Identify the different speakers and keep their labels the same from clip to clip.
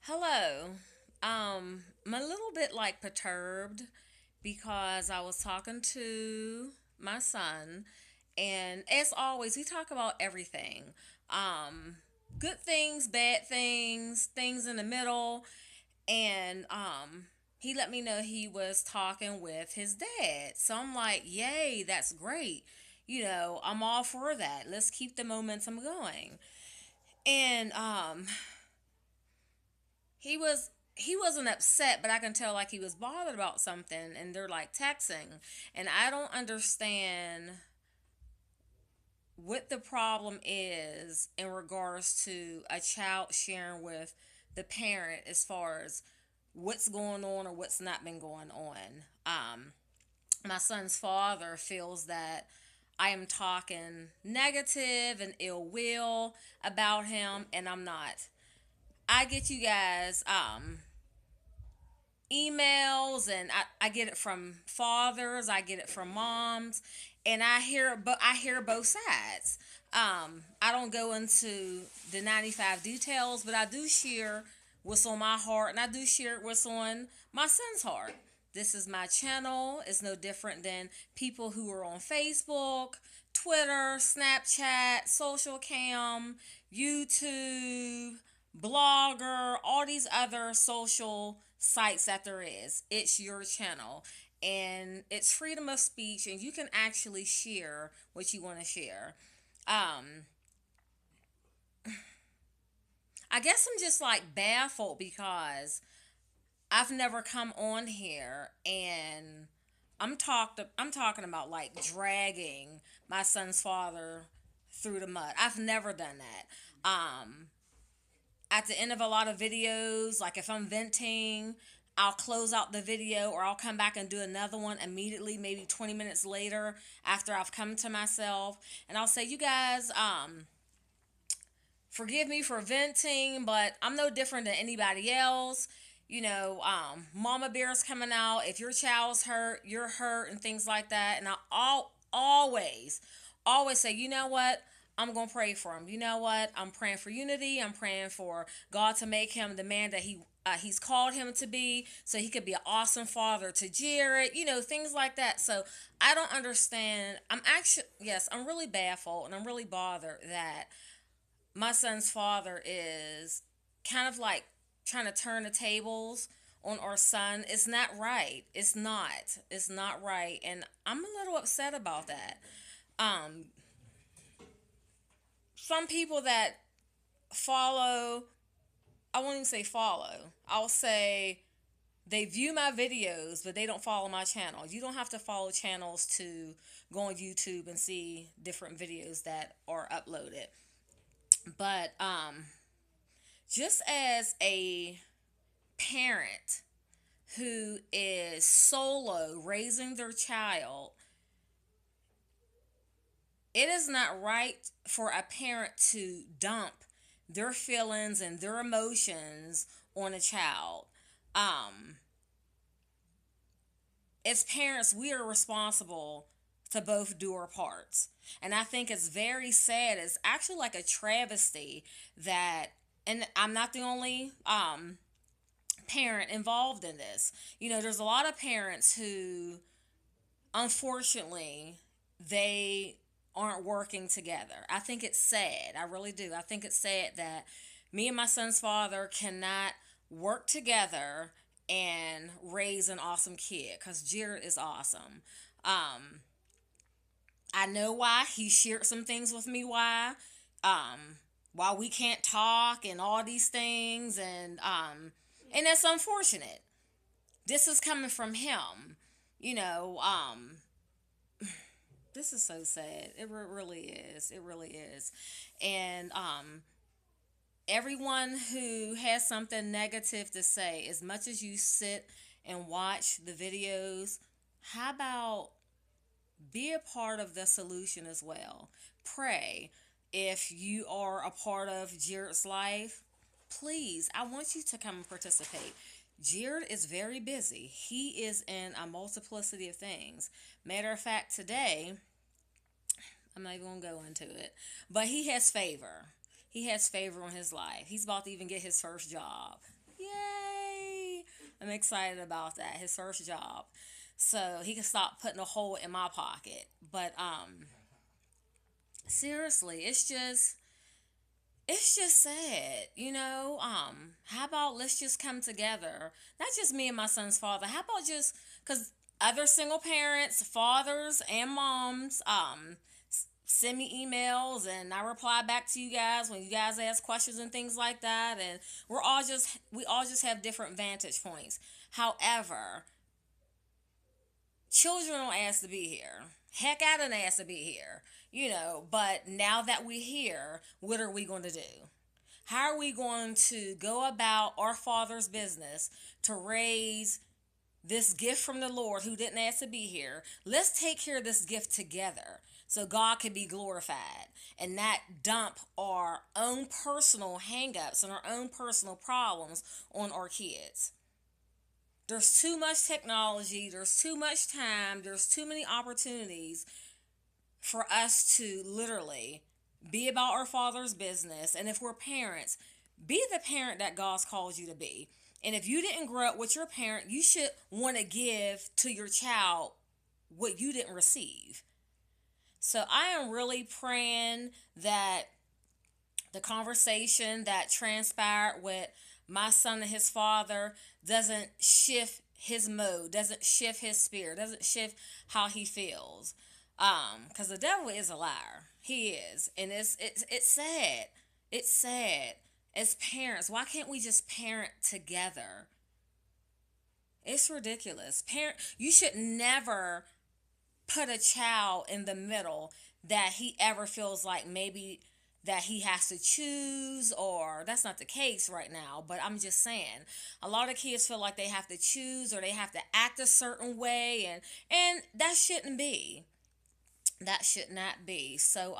Speaker 1: Hello. I'm a little bit like perturbed because I was talking to my son, and as always, we talk about everything. Um, Good things, bad things, things in the middle, and he let me know he was talking with his dad. So I'm like, "Yay, that's great." I'm all for that. Let's keep the momentum going. And he was he wasn't upset, but I can tell like he was bothered about something, and they're like texting, and I don't understand what the problem is in regards to a child sharing with the parent as far as what's going on or what's not been going on. My son's father feels that I am talking negative and ill will about him, and I'm not. I get you guys emails, and I get it from fathers, I get it from moms, and I hear both sides. I don't go into the 95 details, but I do share what's on my heart, and I do share what's on my son's heart. This is my channel. It's no different than people who are on Facebook, Twitter, Snapchat, Social Cam, YouTube, Blogger, all these other social sites that there is. It's your channel, and it's freedom of speech, and you can actually share what you want to share. Um, I guess I'm just like baffled because I've never come on here and I'm talking about like dragging my son's father through the mud. I've never done that. At the end of a lot of videos, like if I'm venting, I'll close out the video, or I'll come back and do another one immediately, maybe 20 minutes later after I've come to myself. And I'll say, you guys, forgive me for venting, but I'm no different than anybody else. Mama bear's coming out. If your child's hurt, you're hurt, and things like that. And always say, you know what? I'm going to pray for him. You know what? I'm praying for unity. I'm praying for God to make him the man that he's called him to be, so he could be an awesome father to Jared, things like that. So I don't understand. Yes, I'm really baffled, and I'm really bothered that my son's father is kind of like trying to turn the tables on our son. It's not right. It's not. It's not right. And I'm a little upset about that. Um, some people that follow, I won't even say follow, I'll say they view my videos, but they don't follow my channel. You don't have to follow channels to go on YouTube and see different videos that are uploaded. But just as a parent who is solo raising their child, it is not right for a parent to dump their feelings and their emotions on a child. Um, as parents, we are responsible to both do our parts. And I think it's very sad. It's actually like a travesty that, and I'm not the only parent involved in this. There's a lot of parents who, unfortunately, they aren't working together. I think it's sad. I really do. I think it's sad that me and my son's father cannot work together and raise an awesome kid, because Jared is awesome. Um, I know why he shared some things with me. Um, why we can't talk and all these things, and that's unfortunate. This is coming from him. You know, this is so sad. It really is. It really is. And everyone who has something negative to say, as much as you sit and watch the videos, how about be a part of the solution as well? Pray. If you are a part of Jared's life, please, I want you to come and participate. Jared is very busy. He is in a multiplicity of things. Matter of fact, today, I'm not even going to go into it, but he has favor. He has favor on his life. He's about to even get his first job. Yay! I'm excited about that. His first job. So he can stop putting a hole in my pocket. But seriously, it's just sad, how about let's just come together, not just me and my son's father. How about just because other single parents, fathers and moms, send me emails and I reply back to you guys when you guys ask questions and things like that, and we all just have different vantage points. However, children don't ask to be here. Heck, I didn't ask to be here, but now that we're here, what are we going to do? How are we going to go about our Father's business to raise this gift from the Lord who didn't ask to be here? Let's take care of this gift together so God can be glorified and not dump our own personal hangups and our own personal problems on our kids. There's too much technology, there's too much time, there's too many opportunities for us to literally be about our Father's business. And if we're parents, be the parent that God's called you to be. And if you didn't grow up with your parent, you should want to give to your child what you didn't receive. So I am really praying that the conversation that transpired with my son and his father doesn't shift his mode, doesn't shift his spirit, doesn't shift how he feels. Because the devil is a liar. He is. And it's sad. It's sad. As parents, why can't we just parent together? It's ridiculous. You should never put a child in the middle that he ever feels like maybe that he has to choose, or that's not the case right now, but I'm just saying a lot of kids feel like they have to choose or they have to act a certain way, and that shouldn't be. That should not be. So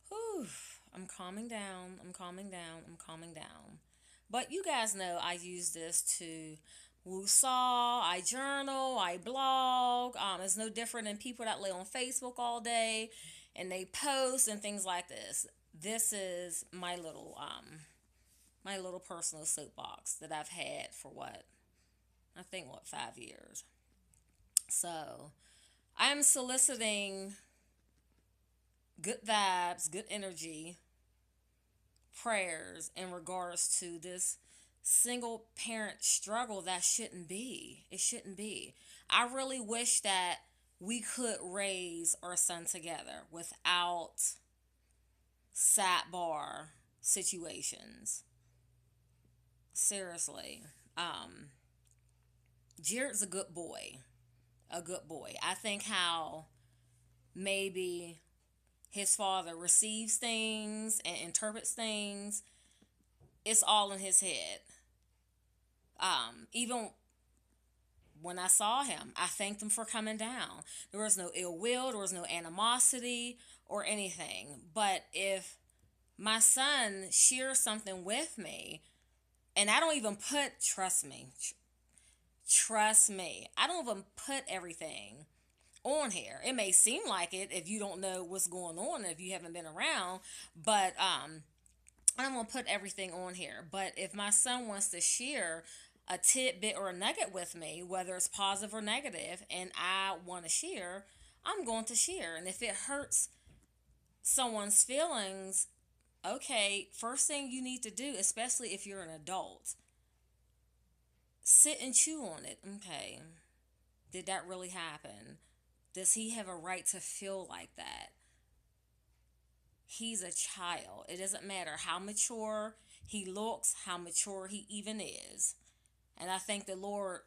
Speaker 1: whew, I'm calming down. I'm calming down. I'm calming down. But you guys know I use this to woo-saw, I journal, I blog. It's no different than people that lay on Facebook all day and they post and things like this. This is my little personal soapbox that I've had for I think 5 years. So I am soliciting good vibes, good energy, prayers in regards to this single parent struggle that shouldn't be. It shouldn't be. I really wish that we could raise our son together without sidebar situations. Seriously. Jared's a good boy. A good boy. I think how maybe his father receives things and interprets things, it's all in his head. Even when I saw him, I thanked him for coming down. There was no ill will, there was no animosity or anything. But if my son shares something with me, and I don't even put, trust me, I don't even put everything on here. It may seem like it if you don't know what's going on, if you haven't been around, but I don't want to put everything on here. But if my son wants to share a tidbit or a nugget with me, whether it's positive or negative, and I want to share, I'm going to share. And if it hurts someone's feelings, okay, first thing you need to do, especially if you're an adult, sit and chew on it. Okay, did that really happen? Does he have a right to feel like that? He's a child. It doesn't matter how mature he looks, how mature he even is. And I thank the Lord,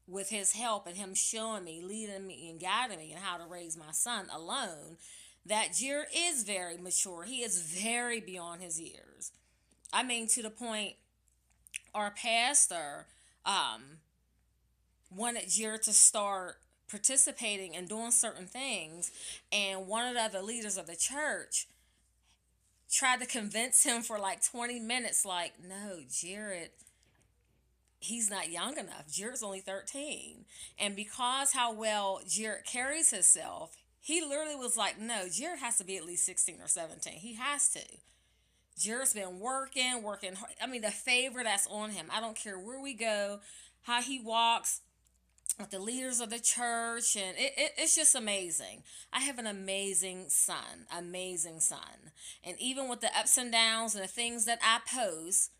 Speaker 1: with his help and him showing me, leading me and guiding me in how to raise my son alone, that Jared is very mature. He is very beyond his years. I mean, to the point our pastor wanted Jared to start participating and doing certain things, and one of the other leaders of the church tried to convince him for like 20 minutes, like, no, Jared, he's not young enough. Jared's only 13. And because how well Jared carries himself, he literally was like, no, Jared has to be at least 16 or 17. He has to. Jared's been working hard. I mean, the favor that's on him. I don't care where we go, how he walks with the leaders of the church, and it's just amazing. I have an amazing son. And even with the ups and downs and the things that I post,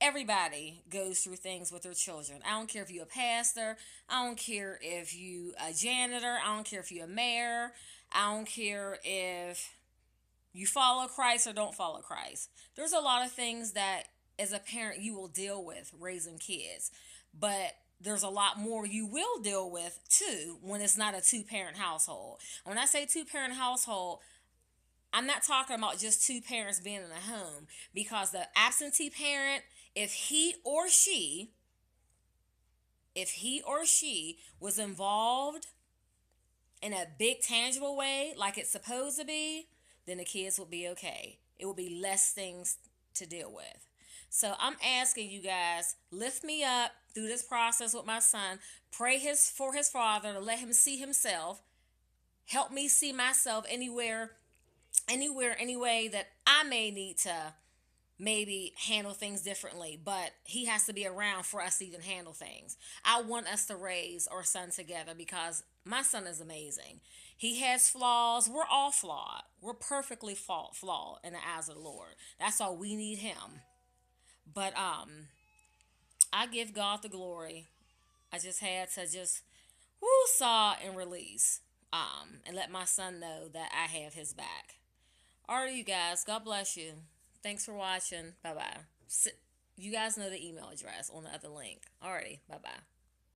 Speaker 1: everybody goes through things with their children. I don't care if you're a pastor. I don't care if you a janitor. I don't care if you're a mayor. I don't care if you follow Christ or don't follow Christ. There's a lot of things that as a parent you will deal with raising kids. But there's a lot more you will deal with too when it's not a two-parent household. When I say two-parent household, I'm not talking about just two parents being in a home, because the absentee parent, if he or she was involved in a big tangible way like it's supposed to be, then the kids will be okay. It will be less things to deal with. So I'm asking you guys, lift me up through this process with my son. Pray for his father to let him see himself. Help me see myself anywhere, any way that I may need to maybe handle things differently, but he has to be around for us to even handle things. I want us to raise our son together because my son is amazing. He has flaws. We're all flawed. We're perfectly flawed in the eyes of the Lord. That's all we need him. But I give God the glory. I just had to just saw and release and let my son know that I have his back. All right, you guys. God bless you. Thanks for watching. Bye-bye. You guys know the email address on the other link. Alrighty. Bye-bye.